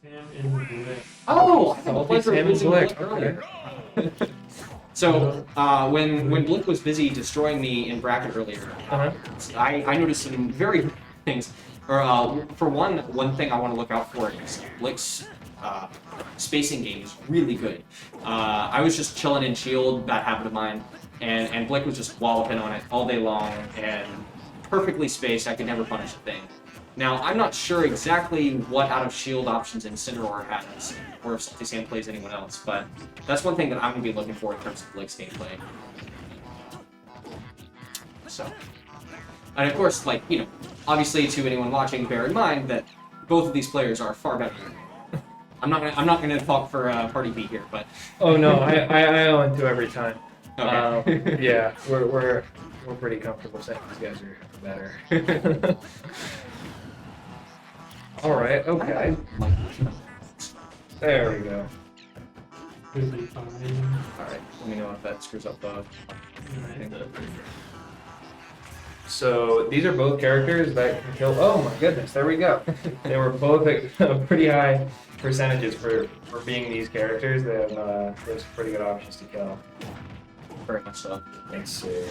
Sam and Blicc. Oh, I had the pleasure SaltySam of and using Blicc, Blicc earlier. So when Blicc was busy destroying me in bracket earlier, I noticed some very things. For one thing I want to look out for is Blick's spacing game is really good. I was just chilling in shield, bad habit of mine, and Blicc was just walloping on it all day long and perfectly spaced. I could never punish a thing. Now, I'm not sure exactly what out of shield options Incineroar has, or if SaltySam plays anyone else, but that's one thing that I'm going to be looking for in terms of Blick's gameplay. So, and of course, like, you know, obviously to anyone watching, bear in mind that both of these players are far better than me. I'm not gonna talk for Party B here, but Oh no, I own 2 every time. Okay. Yeah, we're pretty comfortable saying these guys are better. All right, okay. There we go. Could be fine. Alright, let me know if that screws up the... So these are both characters that can kill. Oh my goodness, there we go. They were both at pretty high percentages for being these characters. They have some pretty good options to kill. Very much so. Let's see.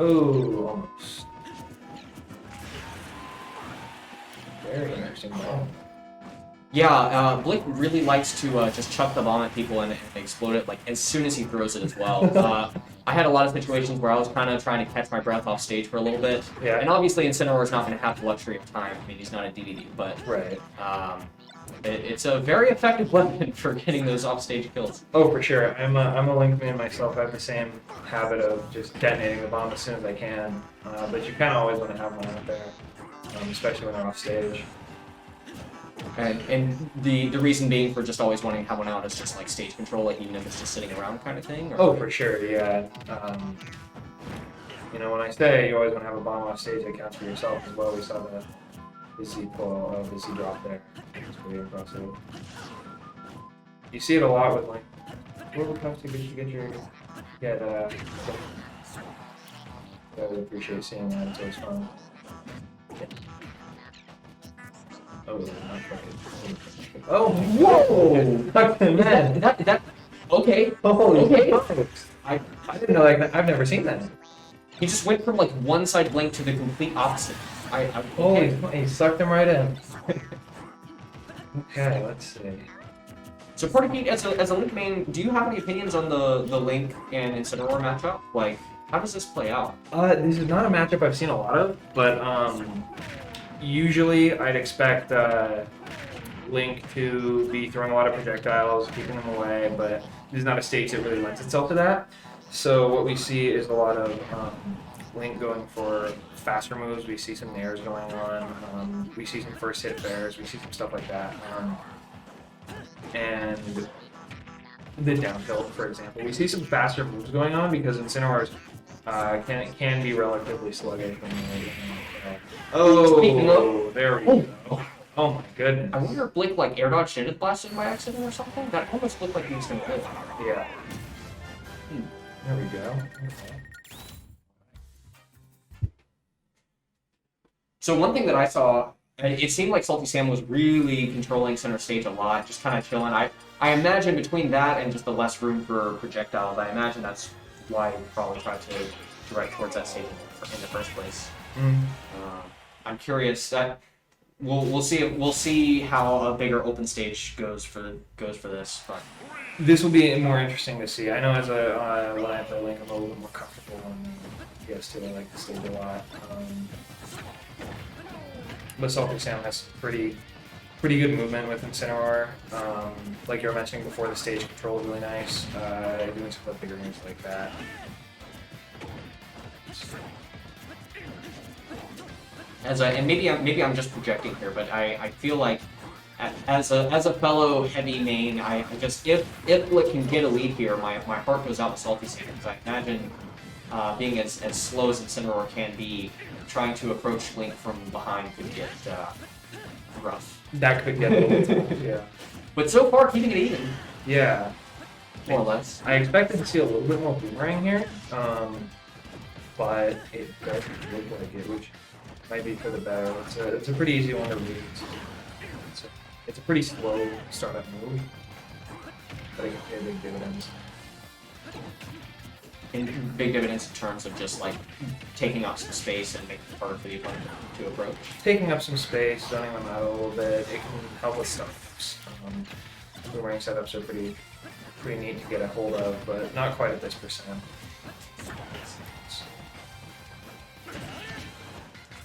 Oh, almost. Very interesting ball. Yeah, Blicc really likes to just chuck the bomb at people and explode it like as soon as he throws it as well. I had a lot of situations where I was kind of trying to catch my breath off stage for a little bit. Yeah. And obviously Incineroar is not going to have the luxury of time. I mean, he's not a DDD, but Right. it's a very effective weapon for getting those off-stage kills. Oh, for sure. I'm a Link man myself. I have the same habit of just detonating the bomb as soon as I can. But you kind of always want to have one out there, especially when they're off stage. And the reason being for just always wanting to have one out is just like stage control, like even if it's just sitting around kind of thing? Or... Oh, for sure, yeah. You know, when I say you always want to have a bomb off stage, that counts for yourself as well. We saw the Z pull, the Z drop there. It's pretty impressive. You see it a lot with like, what would cost to get I would appreciate seeing that. It's always fun. Oh, not quite. Oh, whoa! Man, that okay. holy Okay. smokes. I didn't know that. I've never seen that. He just went from like one side Link to the complete opposite. Holy, he sucked him right in. Okay, let's see. So, Party Pete, as a Link main, do you have any opinions on the Link and Incineroar matchup? Like, how does this play out? This is not a matchup I've seen a lot of, but usually I'd expect Link to be throwing a lot of projectiles, keeping them away, but this is not a stage that really lends itself to that. So what we see is a lot of Link going for faster moves. We see some nairs going on. We see some first hit fairs. We see some stuff like that. And the down tilt, for example. We see some faster moves going on because Incineroars can be relatively sluggish. Oh, there we go. Oh my goodness. I wonder if Blicc like air dodged into blasted by accident or something. That almost looked like he was gonna live. Yeah. There we go. Okay. So one thing that I saw, it seemed like SaltySam was really controlling center stage a lot, just kind of chilling. I imagine between that and just the less room for projectiles, I imagine that's why he probably tried to direct towards that stage in the first place. I'm curious that we'll see how a bigger open stage goes for this. But This will be more interesting to see. I know as a when I play Link, I'm a little bit more comfortable on PS2. I like the stage a lot. But SaltySam has pretty good movement with Incineroar. Like you were mentioning before, the stage control is really nice. Doing some of the bigger moves like that. and maybe I'm just projecting here, but I feel like as a fellow heavy main, I just if Blicc can get a lead here, my heart goes out to SaltySam because I imagine being as slow as Incineroar can be, trying to approach Link from behind could get rough. That could get a little tough, yeah. But so far, keeping it even, Yeah. more or less. I expected to see a little bit more boomerang here, but it doesn't look like it, which might be for the better. It's a pretty easy one to read. It's a pretty slow startup move, but it can pay big dividends. In big dividends in terms of just like taking up some space and making it harder for the opponent to approach. Taking up some space, zoning them out a little bit, it can help with stuff. Boomerang setups are pretty neat to get a hold of, but not quite at this percent.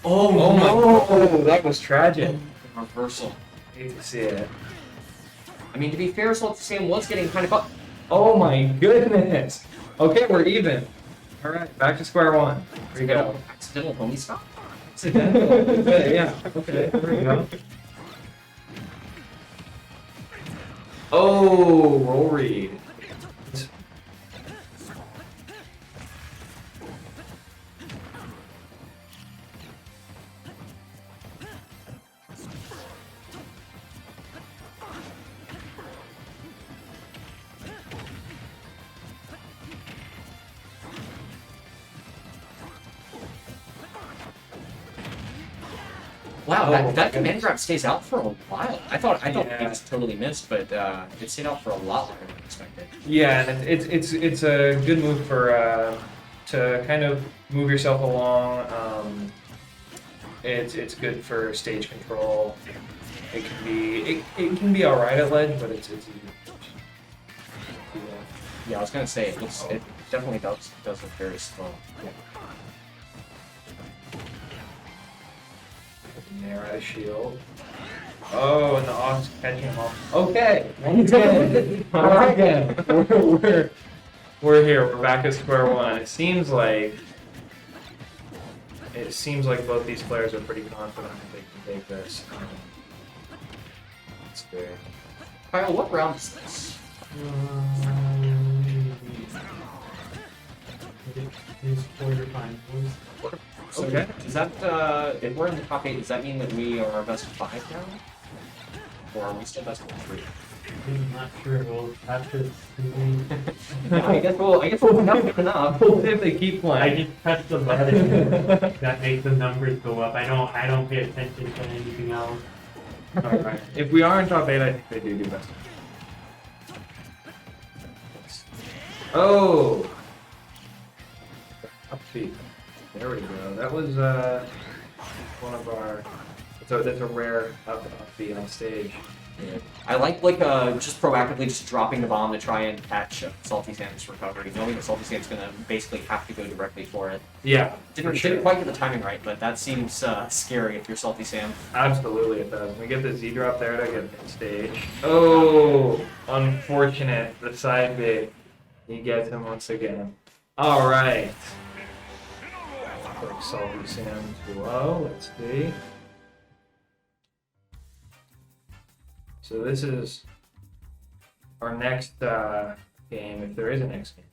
Oh no! That was tragic. Reversal. Hate to see it. I mean, to be fair, SaltySam was getting kind of up. Oh my goodness! Okay, we're even. All right, back to square one. Here we go. Accidental homie stop. Accidental. Okay, yeah. Okay, there we go. Oh, roll read. Wow, Oh, that command grab stays out for a while. I thought Yeah. it was totally missed, but it stayed out for a lot longer than expected. Yeah, and it's a good move for to kind of move yourself along. It's good for stage control. It can be all right at ledge, but it's easy. Yeah, I was gonna say it definitely does look very slow. Yeah. Nair out of shield. Oh, and the Ox catching him off. Okay, once again, we're here. We're back at square one. It seems like both these players are pretty confident that they can take this. It's good. Kyle, what round is this? These quarterfinals. So Okay. Does that if we're in the top 8, does that mean that we are best of 5 now? Or are we still best of 3? I'm not sure. We'll have to see. Yeah, I guess we'll enough enough. We'll see if they keep I playing. just press the button that makes the numbers go up. I don't pay attention to anything else. All right. If we are in top 8, I think they do best. Oh. Upbeat. There we go. That was one of our. That's a rare upbeat on stage. Yeah. I like just proactively just dropping the bomb to try and catch SaltySam's recovery, knowing that SaltySam's gonna basically have to go directly for it. Yeah, Didn't quite get the timing right, but that seems scary if you're SaltySam. Absolutely, it does. We get the Z drop there to get mid stage. Oh, unfortunate. The side B. He gets him once again. All right. Quick SaltySam below. Let's see. So this is our next game, if there is a next game.